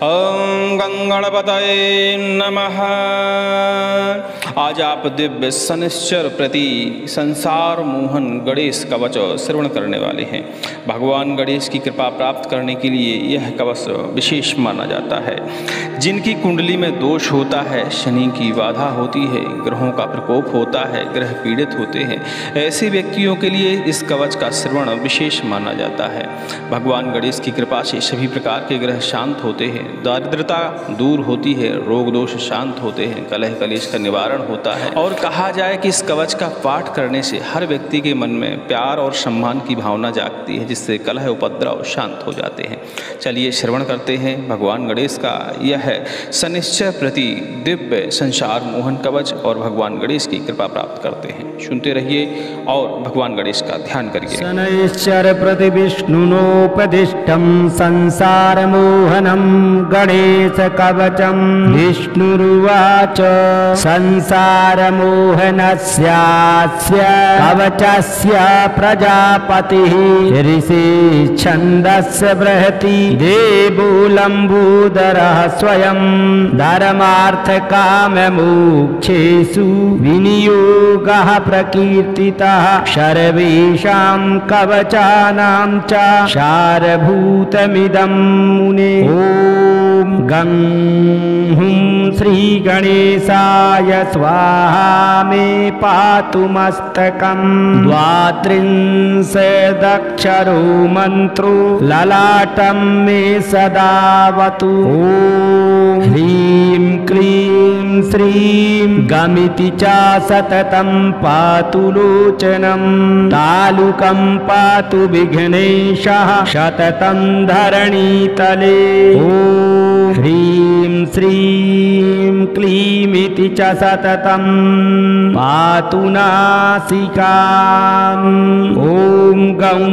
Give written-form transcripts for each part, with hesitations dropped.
ओम गंगणपतये नमः। आज आप दिव्य शनिश्चर प्रति संसार मोहन गणेश कवच श्रवण करने वाले हैं। भगवान गणेश की कृपा प्राप्त करने के लिए यह कवच विशेष माना जाता है। जिनकी कुंडली में दोष होता है, शनि की बाधा होती है, ग्रहों का प्रकोप होता है, ग्रह पीड़ित होते हैं, ऐसे व्यक्तियों के लिए इस कवच का श्रवण विशेष माना जाता है। भगवान गणेश की कृपा से सभी प्रकार के ग्रह शांत होते हैं, दारिद्रता दूर होती है, रोग दोष शांत होते हैं, कलह कलेश का निवारण होता है। और कहा जाए कि इस कवच का पाठ करने से हर व्यक्ति के मन में प्यार और सम्मान की भावना जागती है, जिससे कलह उपद्रव शांत हो जाते हैं। चलिए श्रवण करते हैं भगवान गणेश का यह है शनिश्चर प्रति दिव्य संसार मोहन कवच और भगवान गणेश की कृपा प्राप्त करते हैं। सुनते रहिए और भगवान गणेश का ध्यान करिए। शनैश्चर प्रति विष्णुनोपदिष्टं संसार मोहनं गणेश कवचं विष्णुरुवाच संसार मोहनस्यास्य कवचस्य प्रजापतिः ऋषि छन्दस्य बृहति देवो लम्बोदरः स्वयं धर्मार्थकाममोक्षेषु विनियोगः प्रकीर्तितः सर्वेषां कवचानां च सारभूतमिदं मुने। ॐ गं हुं श्री गणेशाय स्वाहा मे पातु मस्तकं। द्वात्रिंशदक्षरो मन्त्रो ललाटं मे सदावतु। ॐ ह्रीं क्लीं श्रीं गमिति च सततं पातु लोचनं। तालुकं पातु विघ्नेशः सततं धरणीतले। ॐ ह्रीं श्रीं क्लीमिति च सततं पातु नासिकाम्। ॐ गं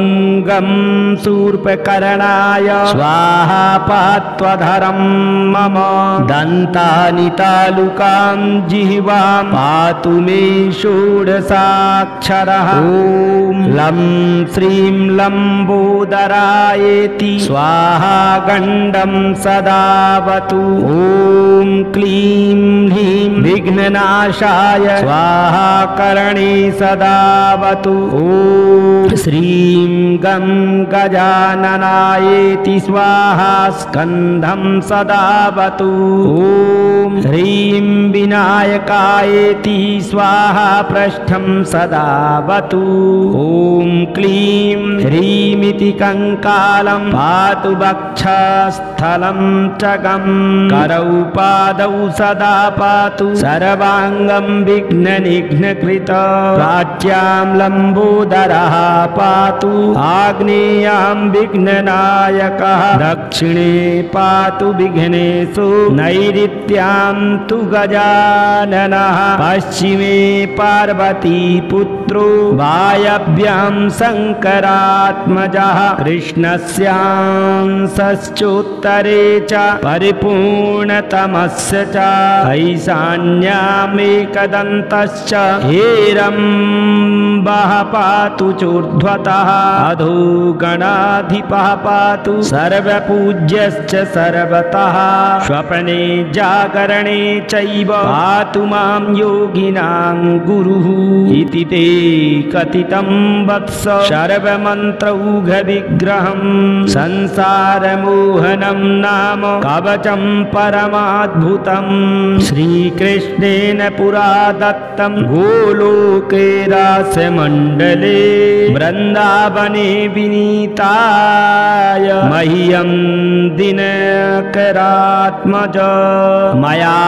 गं शूर्पकर्णाय स्वाहा पात्वधरं मम। दन्तानि तालुकां जिह्वां पातु मे षोडशाक्षरः। ॐ लं श्रीं लम्बोदरायेति स्वाहा गण्डं सदावतु। ॐ क्लीं ह्रीं विघ्ननाशाय स्वाहा करणे सदावतु। ॐ श्रीं गं गजाननायेति स्वाहा स्कन्धं सदावतु। ॐ ह्रीं विनायकायेति स्वाहा पृष्ठं सदावतु। ॐ क्लीं ह्रीमिति कंकालं पातु वक्षस्थलं च गं। करौ पादौ सदा पातु सर्वाङ्गं विघ्ननिघ्नकृत। प्राच्यां लम्बोदरः पातु आग्नेयां विघ्ननायकः। दक्षिणे पातु विघ्नेषु नैऋत्यां तु गजाननः। पश्चिमे पार्वती पुत्रो वायव्यां शङ्करात्मजः। कृष्णस्यांशश्चोत्तरे च परिपूर्णतमस्य च। ईशान्यामेकदन्तश्च हेरम्बः पातु चोर्ध्वतः। अधो गणाधिपः पातु सर्वपूज्यश्च सर्वतः। स्वप्ने जागरणे चैव पातु मां योगिनां गुरुः। इति ते कथितं वत्स सर्वमन्त्रौघविग्रहं। संसारमोहनं नाम कवचं परमाद्भुतं। श्रीकृष्णेन पुरा दत्तं गोलोके रासमण्डले। वृन्दावने विनीताय मह्यं दिनकरात्मज। मया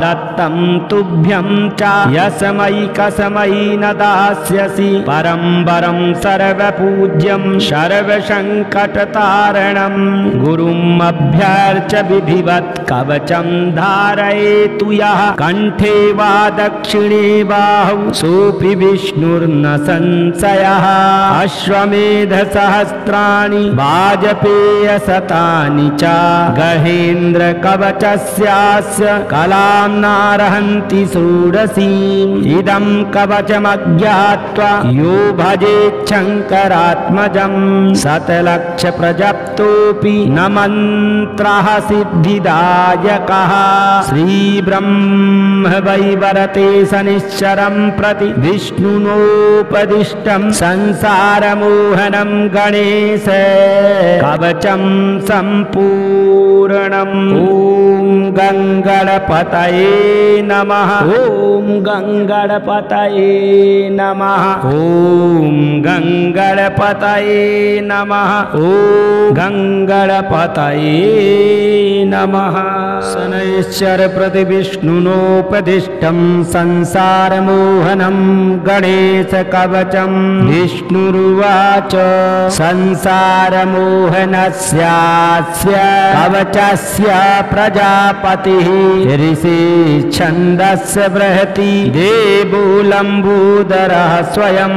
दत्तं तुभ्यं च यस्मै कसमै न दास्यसि। परम्परं सर्वपूज्यं सर्वसङ्कटतारणं गुरुम् अभ्यर्च्य विधिवत् कवचं धारयेतु यः। कण्ठे वा दक्षिणे बाहौ सोऽपि विष्णुर्न न संशयः अश्वमेधसहस्राणि वाजपेयशतानि च गहेन्द्रकवचस्यास्य कलां नार्हन्ति षोडशीम् इदं कवचमज्ञात्वा यो भजेच्छङ्करात्मजं शतलक्षप्रजप्तोऽपि न मन्त्रः सिद्धिदायकः श्रीब्रह्मवैवरते शनिश्चरं प्रति विष्णुनोपदिष्टं संसारमोहनं गणेश कवचं सम्पूर्णम् ॐ गङ्गणपतये नमः ॐ गङ्गणपतये नमः ॐ गङ्गणपतये नमः ॐ गङ्गणपतये नमः शनैश्चर प्रति विष्णुनोपदिष्टं संसारमोहनं गणेशकवचं विष्णुरुवाच संसारमोहनस्यास्य कवचस्य प्रजापतिः ऋषिच्छन्दस्य बृहति देवो लम्बोदरः स्वयं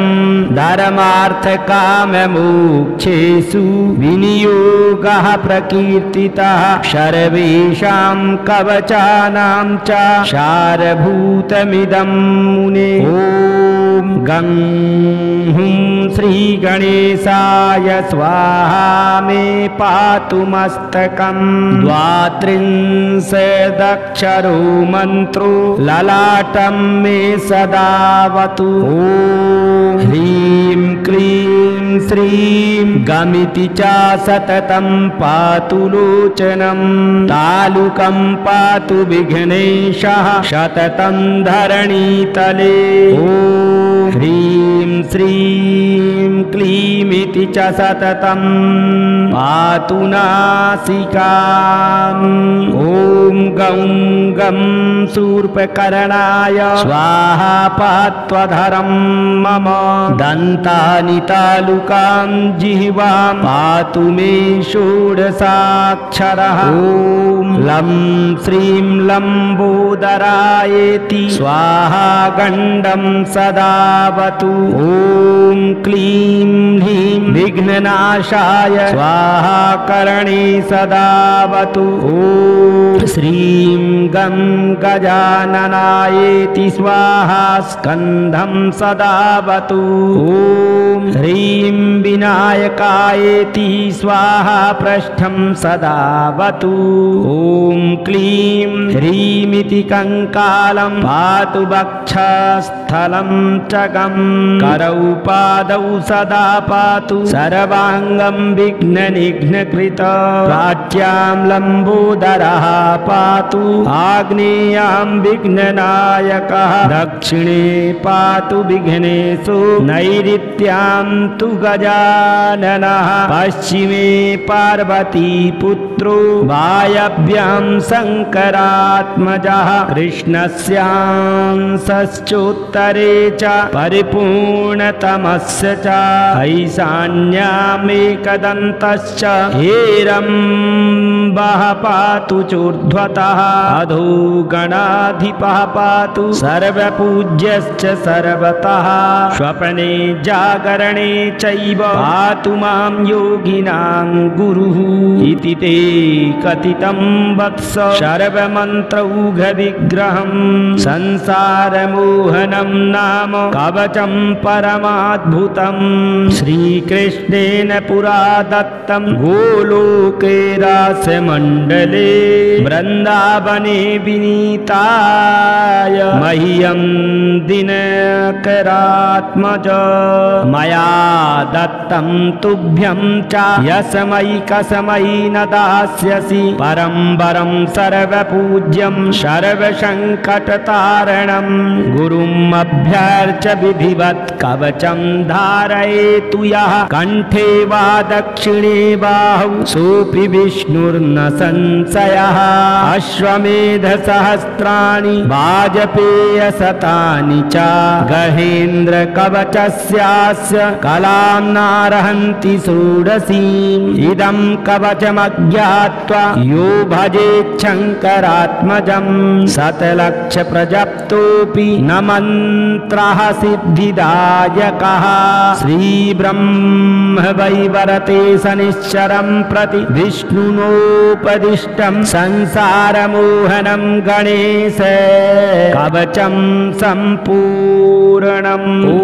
धर्मार्थकाममोक्षेषु विनियोगः प्रकीर्तितः सर्वेषां कवचानां च सारभूतमिदं मुने ॐ गं हुं श्रीगणेशाय स्वाहा मे पातु मस्तकं द्वात्रिंशदक्षरो मन्त्रो ललाटं मे सदावतु ॐ ह्रीं क्लीं श्रीं गमिति च सततं पातु लोचनं तालुकं पातु विघ्नेशः सततं धरणीतले ॐ ह्रीं श्रीं क्लीमिति च सततं पातु नासिकाम् ॐ गं गं शूर्पकर्णाय स्वाहा पात्वधरं मम दन्तानि तालुकां जिह्वां पातु मे षोडशाक्षरः ॐ लं श्रीं लम्बोदरायेति स्वाहा गण्डं सदावतु ॐ क्लीं ह्रीं विघ्ननाशाय स्वाहा करणे सदावतु ॐ श्रीं गं गजाननायेति स्वाहा स्कन्धं सदावतु ॐ ह्रीं विनायकायेति स्वाहा पृष्ठं सदावतु ॐ क्लीं ह्रीमिति कंकालं पातु वक्षस्थलं च गं करौ पादौ सदा पातु सर्वाङ्गं विघ्ननिघ्नकृत प्राच्यां लम्बोदरः पातु आग्नेयां विघ्ननायकः दक्षिणे पातु विघ्नेषु नैऋत्यां तु गजाननः पश्चिमे पार्वती पुत्रो वायव्यां शङ्करात्मजः कृष्णस्यांशश्चोत्तरे च परिपूर्णतमस्य च ऐशान्यामेकदन्तश्च हेरम्बः पातु चोर्ध्वतः अधो गणाधिपः पातु सर्वपूज्यश्च सर्वतः स्वप्ने जागरणे चैव पातु मां योगिनां गुरुः इति ते कथितं वत्स सर्वमन्त्रौघविग्रहं संसारमोहनं नाम कवचं परमाद्भुतं श्रीकृष्णेन पुरा दत्तं गोलोके रासमण्डले वृन्दावने विनीताय मह्यं दिनकरात्मज मया दत्तं तुभ्यं च यस्मै कसमै न दास्यसि परम्परं सर्वपूज्यं सर्वसङ्कटतारणं गुरुम् अभ्यर्च्य विधिवत् कवचं धारयेतु यः कण्ठे वा दक्षिणे बाहु सोऽपि विष्णुर्न न संशयः अश्वमेधसहस्राणि वाजपेयशतानि च गहेन्द्रकवचस्यास्य कलां नार्हन्ति षोडशीम् इदं कवचमज्ञात्वा यो भजेच्छङ्करात्मजं शतलक्षप्रजप्तोऽपि न मन्त्रः सिद्धिदायकः श्रीब्रह्मवैवरते शनिश्चरं प्रति विष्णुनोपदिष्टं संसारमोहनं गणेश कवचं सम्पूर्णम् ॐ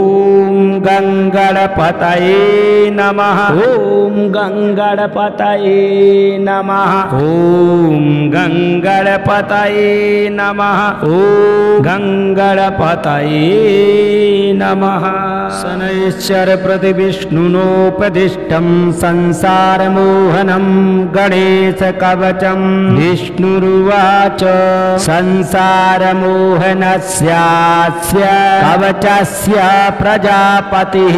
गङ्गणपतये नमः ॐ गङ्गणपतये नमः ॐ गङ्गणपतये नमः ॐ गङ्गणपतये नमः शनैश्चर प्रति विष्णुनोपदिष्टं संसारमोहनं गणेशकवचं विष्णुरुवाच संसारमोहनस्यास्य कवचस्य प्रजापतिः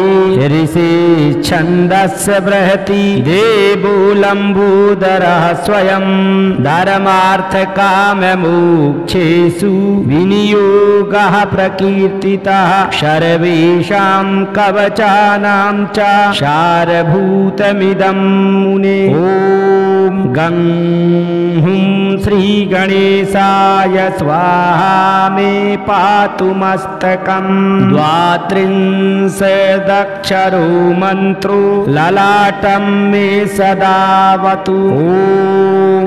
ऋषिच्छन्दस्य बृहति देवो लम्बोदरः स्वयं धर्मार्थकाममोक्षेषु विनियोगः प्रकीर्तितः सर्वेषां कवचानां च सारभूतमिदं मुने ॐ गं हुं श्रीगणेशाय स्वाहा मे पातु मस्तकं द्वात्रिंशदक्षरो मन्त्रो ललाटं मे सदावतु ॐ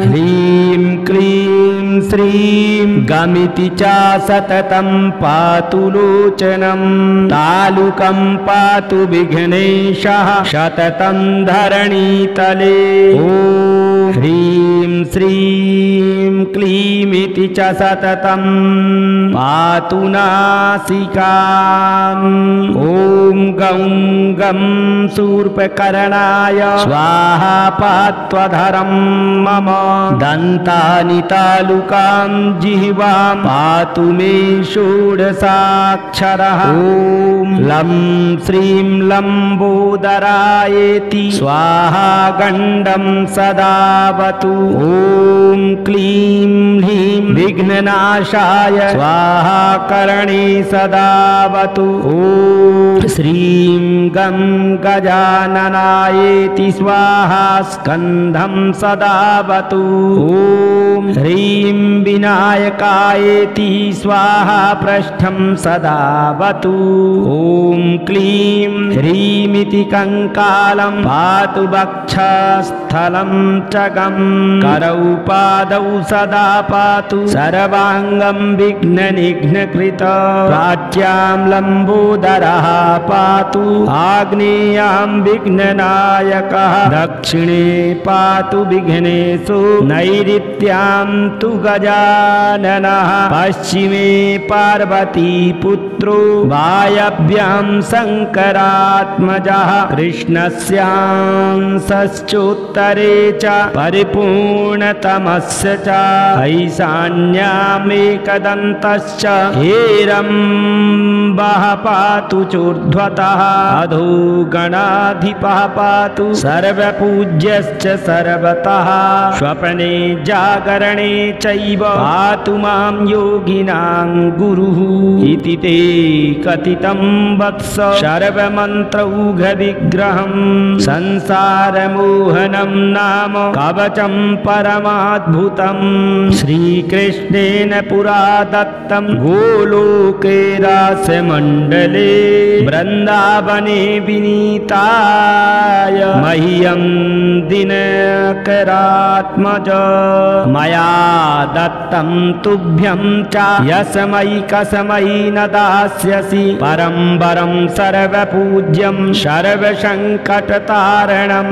ह्रीं क्लीं श्रीं गमिति च सततं पातु लोचनं तालुकं पातु विघ्नेशः सततं धरणीतले ॐ ह्रीं श्रीं क्लीमिति च सततं पातु नासिकाम् ॐ गं गं शूर्पकर्णाय स्वाहा पात्वधरं मम दन्तानि तालुकां जिह्वां पातु मे षोडशाक्षरः ॐ लं श्रीं लम्बोदरायेति स्वाहा गण्डं सदावतु ॐ क्लीं ह्रीं विघ्ननाशाय स्वाहा कर्णे सदावतु ॐ श्रीं गं गजाननायेति स्वाहा स्कन्धं सदावतु ॐ ह्रीं विनायकायेति स्वाहा पृष्ठं सदावतु ॐ क्लीं ह्रीमिति कंकालं पातु वक्षस्थलं च गं करौ पादौ सदा पातु सर्वाङ्गं विघ्ननिघ्नकृत प्राच्यां लम्बोदरः पातु आग्नेयां विघ्ननायकः दक्षिणे पातु विघ्नेषु नैऋत्यां तु गजाननः पश्चिमे पार्वती पुत्रो वायव्यां शङ्करात्मजः कृष्णस्यांशश्चोत्तरे च परिपूर्णतमस्य च ऐशान्यामेकदन्तश्च हेरम्बः पातु चोर्ध्वतः अधो गणाधिपः पातु सर्वपूज्यश्च सर्वतः स्वप्ने जागरणे चैव पातु मां योगिनां गुरुः इति ते कथितं वत्स सर्वमन्त्रौघविग्रहं संसारमोहनं नाम कवचं परमाद्भुतं श्रीकृष्णेन पुरा दत्तं गोलोके रासमण्डले वृन्दावने विनीताय मह्यं दिनकरात्मज मया दत्तं तुभ्यं च यस्मैकस्मै न दास्यसि परम्परं सर्वपूज्यं सर्वसङ्कटतारणं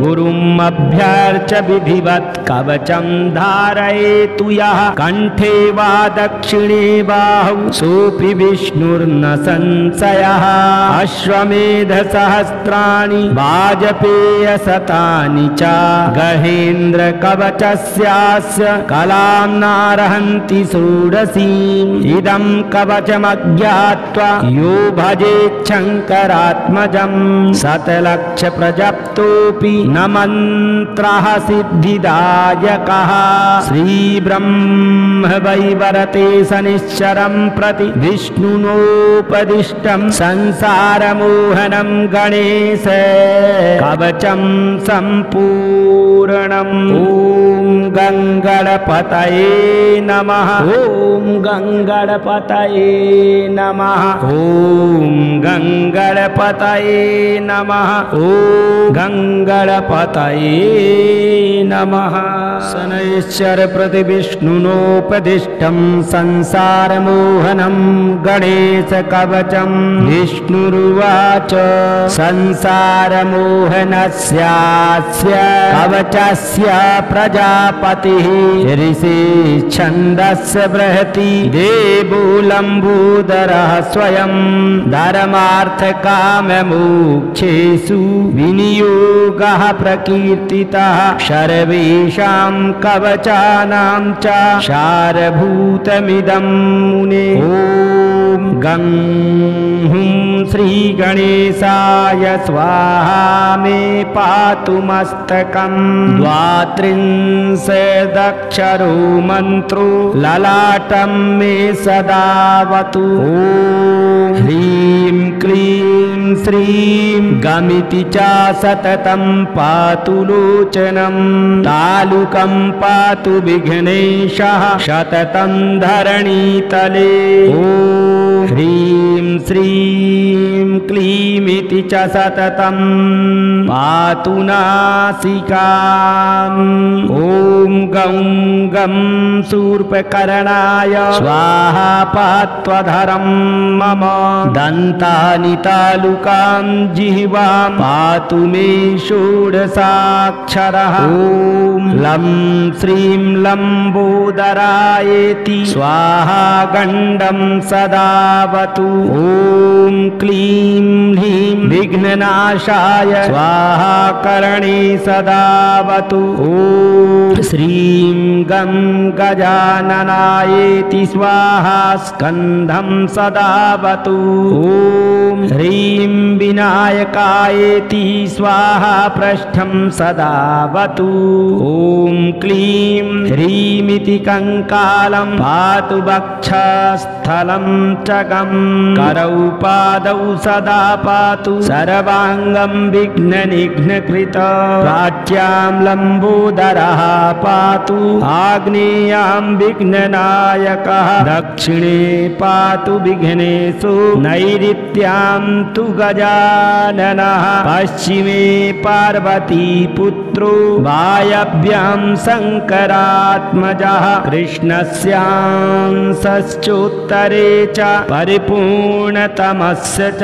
गुरुम् अभ्यर्च्य विधिवत् कवचं धारयेतु यः कण्ठे वा दक्षिणे बाहु सोऽपि विष्णुर्न विष्णुर्न संशयः अश्वमेधसहस्राणि वाजपेयशतानि च गहेन्द्रकवचस्यास्य कलां नारहन्ति षोडशीम् इदं कवचमज्ञात्वा यो भजेच्छङ्करात्मजं शतलक्षप्रजप्तोऽपि न मन्त्रः सिद्धिदायकः श्रीब्रह्म वैवरते शनिश्चरं प्रति विष्णुनोपदिष्टं संसारमोहनं गणेश कवचं सम्पूर्णम् ॐ गङ्गणपतये नमः ॐ गङ्गणपतये नमः ॐ गङ्गणपतये नमः ॐ गङ्गणपतये नमः शनैश्चर प्रति विष्णुनोपदिष्टं संसारमोहनं गणेश कवचं विष्णुरुवाच संसारमोहनस्यास्य कवचस्य प्रजापतिः ऋषि छन्दस्य बृहति देवो लम्बोदरः स्वयं धर्मार्थकाममोक्षेषु विनियोगः प्रकीर्तितः सर्वेषां कवचानां च सारभूतमिदं मुने ॐ गं हुं श्रीगणेशाय स्वाहा मे पातु मस्तकं द्वात्रिंशदक्षरो मन्त्रो ललाटं मे सदावतु ॐ ह्रीं क्लीं श्रीं गमिति च सततं पातु लोचनं तालुकं पातु विघ्नेशः सततं धरणीतले ॐ ह्रीं श्रीं क्लीमिति च सततं पातु नासिकाम् ॐ गं गं शूर्पकर्णाय स्वाहा पात्वधरं मम दन्तानि तालुकां जिह्वां पातु मे षोडशाक्षरः ॐ लं श्रीं लम्बोदरायेति स्वाहा गण्डं सदावतु ॐ क्लीं ह्रीं विघ्ननाशाय स्वाहा कर्णे सदावतु ॐ श्रीं गं गजाननायेति स्वाहा स्कन्धं सदावतु ॐ ह्रीं विनायकायेति स्वाहा पृष्ठं सदावतु ॐ क्लीं ह्रीमिति कंकालं पातु वक्षस्थलं च गं करौ पादौ सदा पातु सर्वाङ्गं विघ्ननिघ्नकृत प्राच्यां लम्बोदरः पातु आग्नेयां विघ्ननायकः दक्षिणे पातु विघ्नेषु नैऋत्यां तु गजाननः पश्चिमे पार्वती पुत्रो वायव्यां शङ्करात्मजः कृष्णस्यांशश्चोत्तरे च परिपूर्णतमस्य च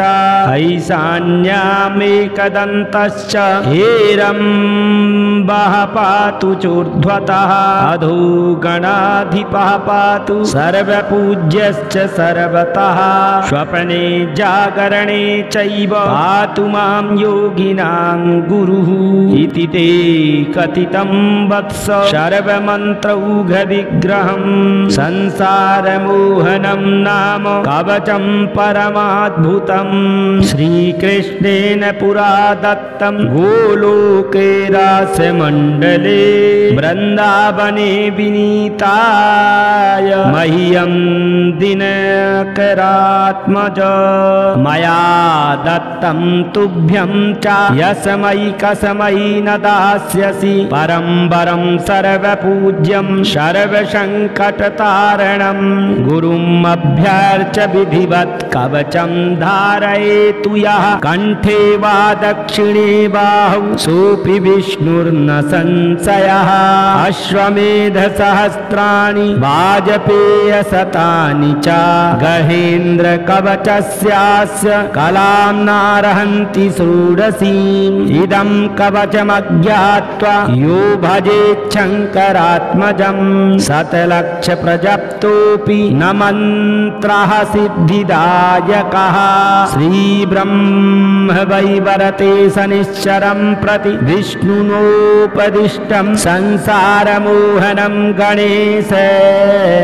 ऐशान्यामेकदन्तश्च हेरम्बः पातु चोर्ध्वतः अधो गणाधिपः पातु सर्वपूज्यश्च सर्वतः स्वप्ने जागरणे चैव पातु मां योगिनां गुरुः इति ते कथितं वत्स सर्वमन्त्रौघविग्रहं संसारमोहनं नाम कवचं परमाद्भुतं श्रीकृष्णेन पुरा दत्तं गोलोके रासमण्डले वृन्दावने विनीताय मह्यं दिनकरात्मज मया दत्तं तुभ्यं च यस्मैकस्मै न दास्यसि परम्परं सर्वपूज्यं सर्वसङ्कटतारणं गुरुम् अभ्यर्च्य विधिवत् कवचं धारयेतु यः कण्ठे वा दक्षिणे बाहु सोऽपि विष्णुर्न संशयः अश्वमेधसहस्राणि वाजपेयशतानि च गहेन्द्रकवचस्यास्य कलां नारहन्ति षोडशीम् इदं कवचमज्ञात्वा यो भजेच्छङ्करात्मजं शतलक्षप्रजप्तोऽपि न मन्त्रः मन्त्रः सिद्धिदायकः श्रीब्रह्मवैवरते शनिश्चरं प्रति विष्णुनोपदिष्टं संसारमोहनं गणेश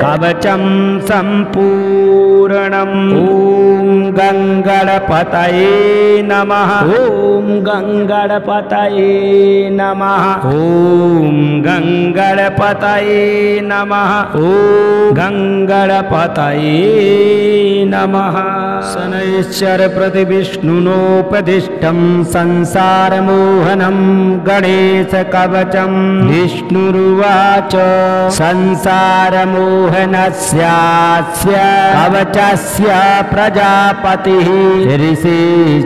कवचं सम्पूर्णम्। ॐ गङ्गणपतये नमः। ॐ गङ्गणपतये नमः। ॐ गङ्गणपतये नमः। ॐ गङ्गणपतये नमः। शनैश्चर प्रति विष्णुनोपदिष्टं संसारमोहनं गणेश कवचं विष्णुरुवाच संसारमोहनस्यास्य कवचस्य प्रजापतिः ऋषि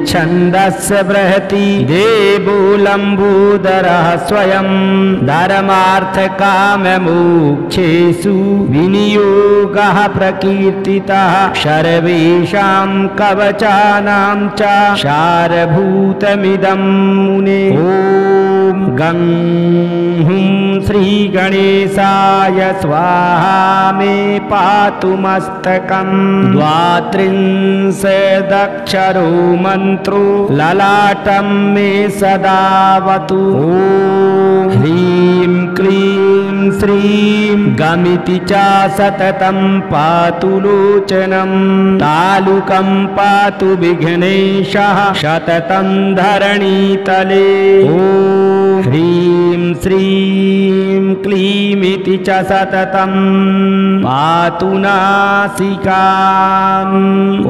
छन्दस्य बृहति देवो लम्बोदरः स्वयं धर्मार्थकाममोक्षेषु विनियोगः प्रकीर्तितः सर्वेषां कवचानां च सारभूतमिदं मुने। ॐ गं हुं श्रीगणेशाय स्वाहा मे पातु मस्तकं द्वात्रिंशदक्षरो मन्त्रो ललाटं मे सदावतु। ॐ ह्रीं क्लीं श्रीं गमिति च सततं पातु लोचनं तालुकं पातु विघ्नेशः सततं धरणीतले। ॐ ह्रीं श्रीं क्लीमिति च सततं पातु नासिकाम्।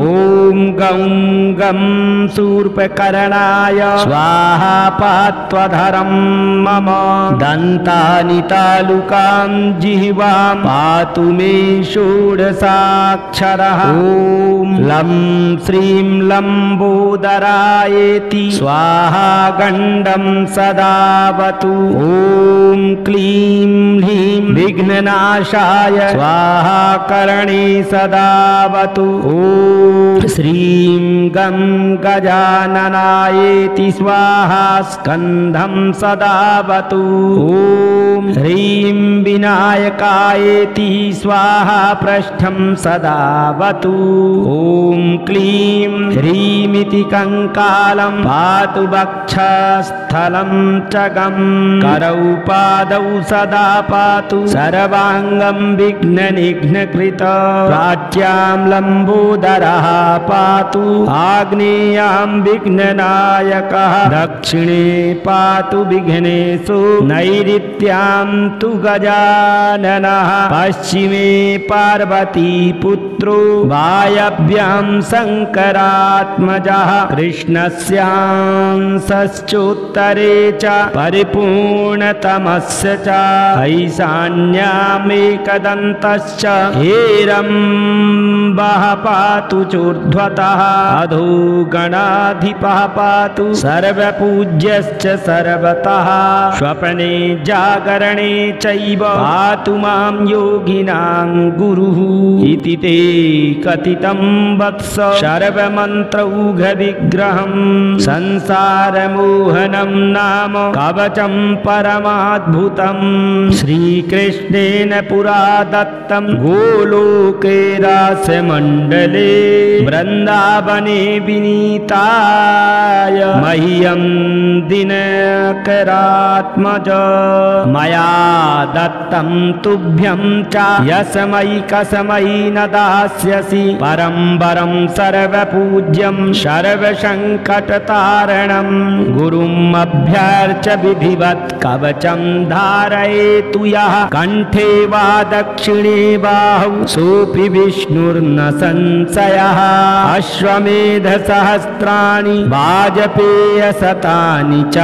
ॐ गं गं शूर्पकर्णाय स्वाहा पात्वधरं मम दन्तानि तालुकां जिह्वां पातु मे षोडशाक्षरः। ॐ लं श्रीं लम्बोदरायेति स्वाहा गण्डं सदावतु। ॐ क्लीं ह्रीं विघ्ननाशाय स्वाहा कर्णे सदावतु। ॐ श्रीं गं गजाननायेति स्वाहा स्कन्धं सदावतु। ॐ ह्रीं विनायकायेति स्वाहा पृष्ठं सदावतु। ॐ क्लीं ह्रीमिति कङ्कालं पातु वक्षस्थलं च गं करौ पादौ सदा पातु सर्वाङ्गं विघ्ननिघ्नकृत। प्राच्यां लम्बोदरः पातु आग्नेयां विघ्ननायकः दक्षिणे पातु विघ्नेषु नैऋत्यां तु गजाननः पश्चिमे पार्वती पुत्रो वायव्यां शङ्करात्मजः कृष्णस्यांशश्चोत्तरे च परिपूर्णतमस्य च ऐशान्यामेकदन्तश्च हेरम्बः पातु चोर्ध्वतः अधो गणाधिपः पातु सर्वपूज्यश्च सर्वतः स्वप्ने जागरणे चैव पातु मां योगिनां गुरुः इति ते कथितं वत्स सर्वमन्त्रौघविग्रहं संसारमोहनं नाम कवचं परमाद्भुतं श्रीकृष्णेन पुरा दत्तं गोलोके रासमण्डले वृन्दावने विनीताय मह्यं दिनकरात्मज मया दत्तं तुभ्यं च यस्मै न दास्यसि परम्परं सर्वपूज्यं सर्वसङ्कटतारणं गुरुम् अभ्यर्च्य विधिवत् कवचं धारयेतु यः कण्ठे वा दक्षिणे बाहु सोऽपि विष्णुर्न संशयः। अश्वमेधसहस्राणि वाजपेयशतानि च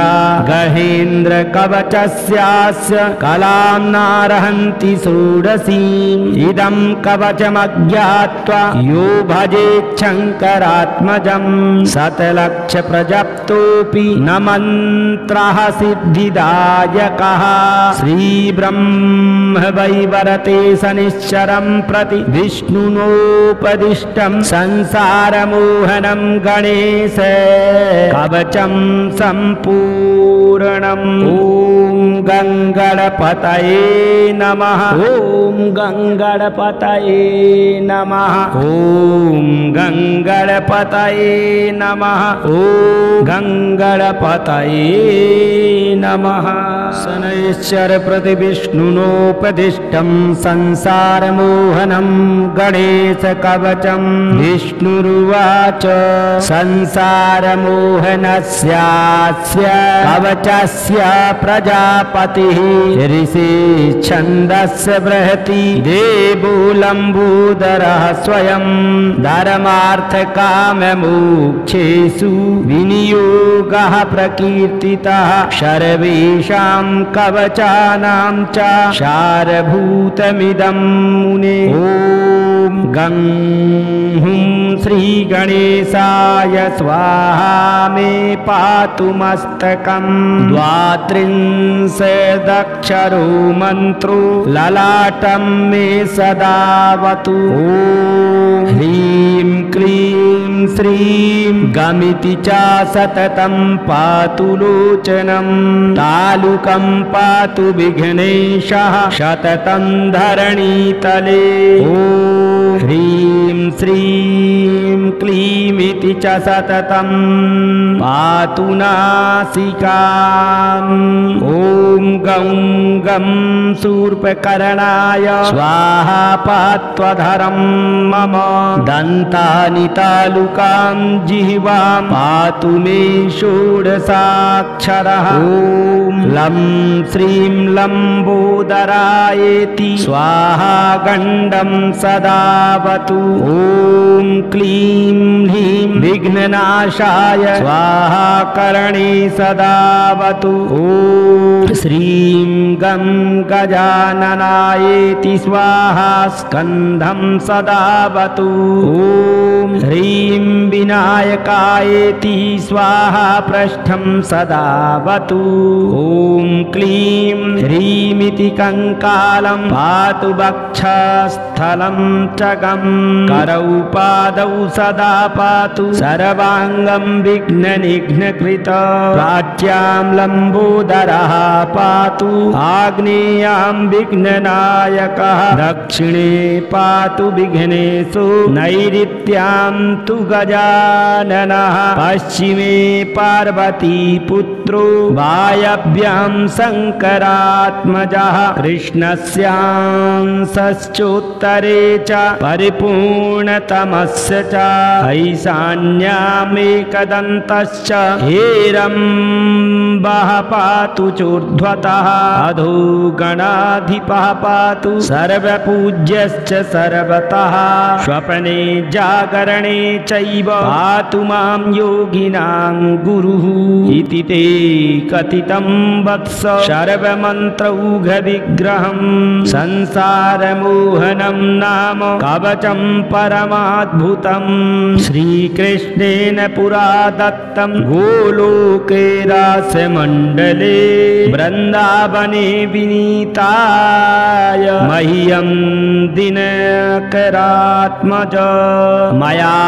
गहेन्द्रकवचस्यास्य कलां नारहन्ति षोडशीम्। इदं कवचमज्ञात्वा यो भजेच्छङ्करात्मजं शतलक्षप्रजप्तोऽपि न मन्त्रः सिद्धिदायकः। श्रीब्रह्मवैवरते शनिश्चरं प्रति विष्णुनोपदिष्टं संसारमोहनं गणेश कवचं सम्पूर्णम्। ॐ गंगणपतये नमः। ॐ गंगणपतये नमः। ॐ गंगणपतये नमः। ॐ गंगणपतये नमः। शनैश्चर प्रति विष्णुनोपदिष्टं संसारमोहनं गणेश कवचं। विष्णुरुवाच संसारमोहनस्यास्य कवचस्य प्रजापतिः ऋषि छन्दस्य बृहति देवो लम्बोदरः स्वयं। धर्मार्थकाममोक्षेषु विनियोगः प्रकीर्तितः सर्वेषां कवचानां च सारभूतमिदं मुने। ॐ गं हुं श्रीगणेशाय स्वाहा मे पातु मस्तकम्। द्वात्रिंशदक्षरो मन्त्रो ललाटं मे सदावतु। ॐ ह्रीं क्लीं श्रीं गमिति च सततं पातु लोचनं। तालुकं पातु विघ्नेशः सततं धरणीतले। ॐ ह्रीं श्रीं क्लीमिति च सततं पातु नासिकाम्। ॐ गं गं शूर्पकर्णाय स्वाहा पात्वधरं मम। दन्तानि तालुकां जिह्वां पातु मे षोडशाक्षरः। ॐ लं श्रीं लम्बोदरायेति स्वाहा गण्डं सदावतु। ॐ क्लीं ह्रीं विघ्ननाशाय स्वाहा कर्णे सदावतु। ॐ श्रीं गं गजाननायेति स्वाहा स्कन्धं सदावतु। ॐ ह्रीं विनायकायेति स्वाहा पृष्ठं सदावतु। ॐ क्लीं ह्रीमिति कंकालं पातु वक्षस्थलं च गं। करौ पादौ सदा पातु सर्वाङ्गं विघ्ननिघ्नकृत। प्राच्यां लम्बोदरः पातु आग्नेयां विघ्ननायकः। दक्षिणे पातु विघ्नेशो नैऋत्यां तु गजाननः। पश्चिमे पार्वती पुत्रो वायव्यां शङ्करात्मजः। कृष्णस्यांशश्चोत्तरे च परिपूर्णतमस्य च। ईशान्यामेकदन्तश्च हेरम्बः पातु चोर्ध्वतः। अधो गणाधिपः पातु सर्वपूज्यश्च सर्वतः। स्वप्ने जागरणे चैव पातु मां योगिनां गुरुः। इति ते कथितं वत्स सर्वमन्त्रौघविग्रहं। संसारमोहनं नाम कवचं परमाद्भुतं। श्रीकृष्णेन पुरा दत्तं गोलोके रासमण्डले। वृन्दावने विनीताय मह्यं दिनकरात्मज। मया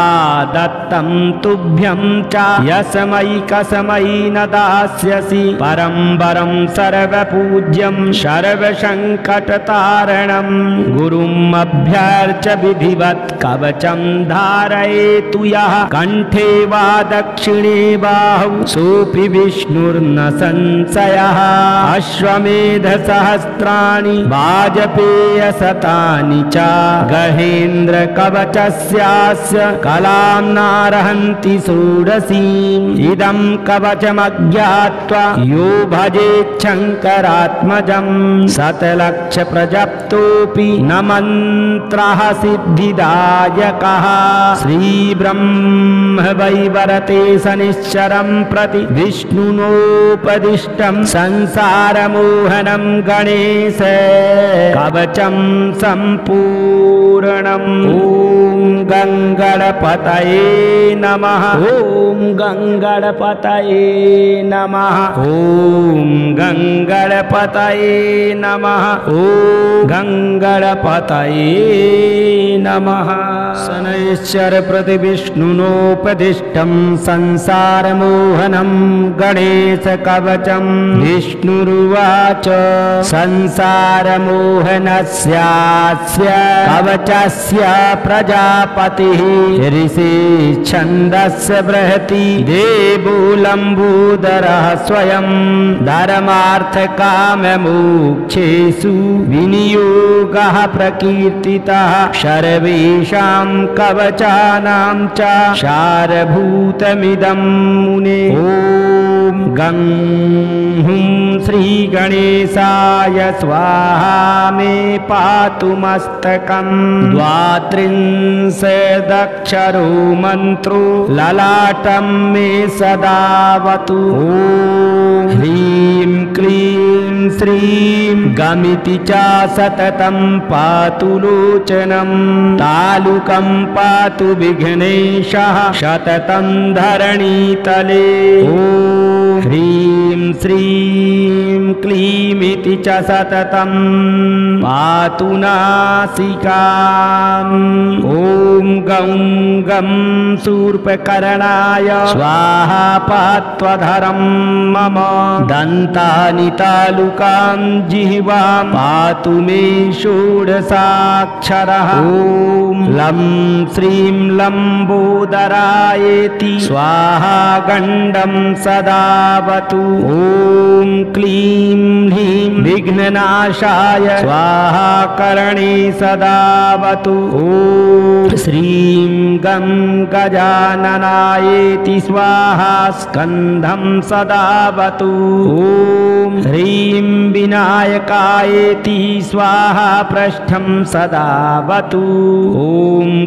दत्तं तुभ्यं च यस्मै कस्मै न दास्यसि। परं वरं सर्वपूज्यं सर्वसङ्कटतारणं। गुरुम् अभ्यर्च्य विधिवत् कवचं धारयेतु यः। कण्ठे वा दक्षिणे बाहौ सोऽपि विष्णुर्न संशयः। अश्वमेधसहस्राणि वाजपेयशतानि च। गहेन्द्रकवचस्यास्य कलां नार्हन्ति षोडशीम्। इदं कवचमज्ञात्वा यो भजेच्छङ्करात्मजं। शतलक्षप्रजप्तोऽपि न मन्त्रः सिद्धिदायकः। श्रीब्रह्म वैवरते शनिश्चरं प्रति विष्णुनोपदिष्टं संसारमोहनं गणेश कवचं सम्पूर्णम्। ॐ गंगणपतये नमः। ॐ गंगणपतये नमः। ॐ गंगणपतये नमः। ॐ गंगणपतये नमः। शनैश्चर प्रतिविष्णुनोपदिष्टं संसारमोहनं गणेशकवचं विष्णुरुवाच संसारमोहनस्यास्य कवचस्य प्रजापतिः ऋषिच्छन्दस्य बृहति देवो लम्बोदरः स्वयं धर्मार्थकाममोक्षेषु विनियोगः प्रकीर्तितः सर्वेषां कवचानां च सारभूतमिदं मुने। ॐ गं हुं श्रीगणेशाय स्वाहा मे पातु मस्तकं। द्वात्रिंशदक्षरो मन्त्रो ललाटं मे सदावतु। ॐ ह्रीं क्लीं श्रीं गमिति च सततं पातु लोचनं। तालुकं पातु विघ्नेशः सततं धरणीतले। ॐ ह्रीं श्रीं क्लीमिति च सततं पातु नासिकाम्। ॐ गं गं शूर्पकर्णाय स्वाहा पात्वधरं मम। दन्तानि तालुकां जिह्वां पातु मे षोडशाक्षरः। ॐ लं श्रीं लम्बोदरायेति स्वाहा गण्डं सदावतु। ॐ क्लीं ह्रीं विघ्ननाशाय स्वाहा कर्णे सदावतु। ॐ श्रीं गं गजाननायेति स्वाहा स्कन्धं सदावतु। ॐ ह्रीं विनायकायेति स्वाहा पृष्ठं सदावतु। ॐ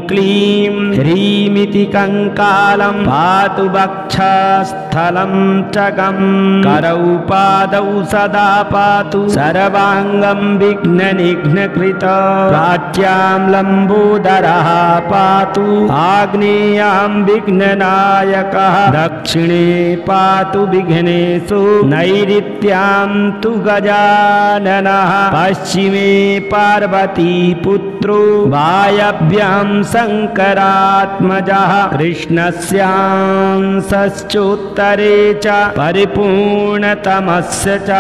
क्लीं ह्रीमिति कंकालं पातु वक्षस्थलं च गं। करौ पादौ सदा पातु सर्वाङ्गं विघ्ननिघ्नकृत। प्राच्यां लम्बोदरः पातु आग्नेयां विघ्ननायकः। दक्षिणे पातु विघ्नेशो नैऋत्यां तु गजाननः। पश्चिमे पार्वतीपुत्रो वायव्यां शङ्करात्मजः। कृष्णस्यांशश्चोत्तरे च परिपूर्णतमस्य च।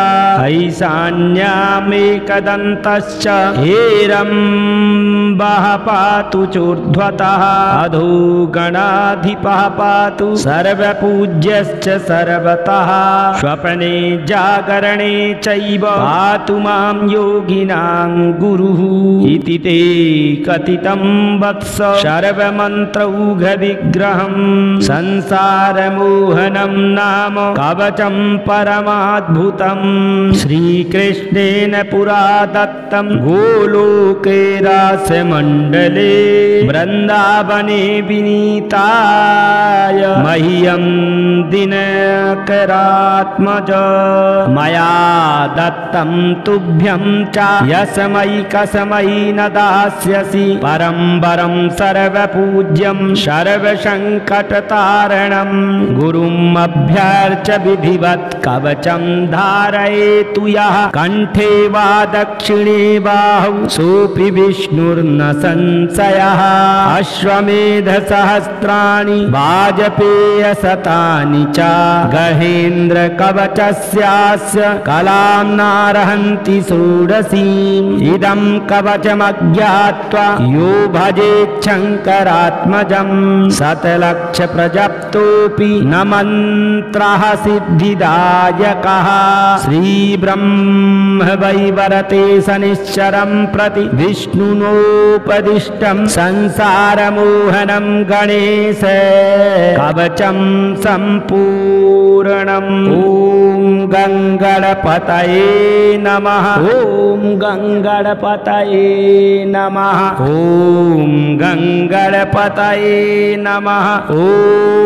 ऐशान्यामेकदन्तश्च हेरम्बः पातु चोर्ध्वतः। अधो गणाधिपः पातु सर्वपूज्यश्च सर्वतः। स्वप्ने जागरणे चैव पातु मां योगिनां गुरुः। इति ते कथितं वत्स सर्वमन्त्रौघविग्रहं। संसारमोहनं नाम कवचं परमाद्भुतं। श्रीकृष्णेन पुरा दत्तं गोलोके रासमण्डले। वृन्दावने विनीताय मह्यं दिनकरात्मज। मया दत्तं तुभ्यं च यस्मै कस्मै न दास्यसि। परं वरं सर्वपूज्यं सर्वसङ्कटतारणं। गुरुम् अभ्यर्च्य विधिवत् कवचं धारयेतु यः। कण्ठे वा दक्षिणे बाहौ सोऽपि विष्णुर्न संशयः। अश्वमेधसहस्राणि वाजपेयशतानि च। गहेन्द्रकवचस्यास्य कलां नारहन्ति षोडशीम्। इदं कवचमज्ञात्वा यो भजेच्छङ्करात्मजं। शतलक्षप्रजप्तोऽपि न मन्त्रः सिद्धिदायकः। श्रीब्रह्म वैवरते शनिश्चरं प्रति विष्णुनोपदिष्टं संसारमोहनं गणेश कवचं सम्पूर्णम्। ॐ गङ्गणपतये नमः। ॐ गङ्गणपतये नमः। ॐ गङ्गणपतये नमः। ॐ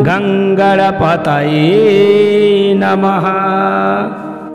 गङ्गणपतये नमः।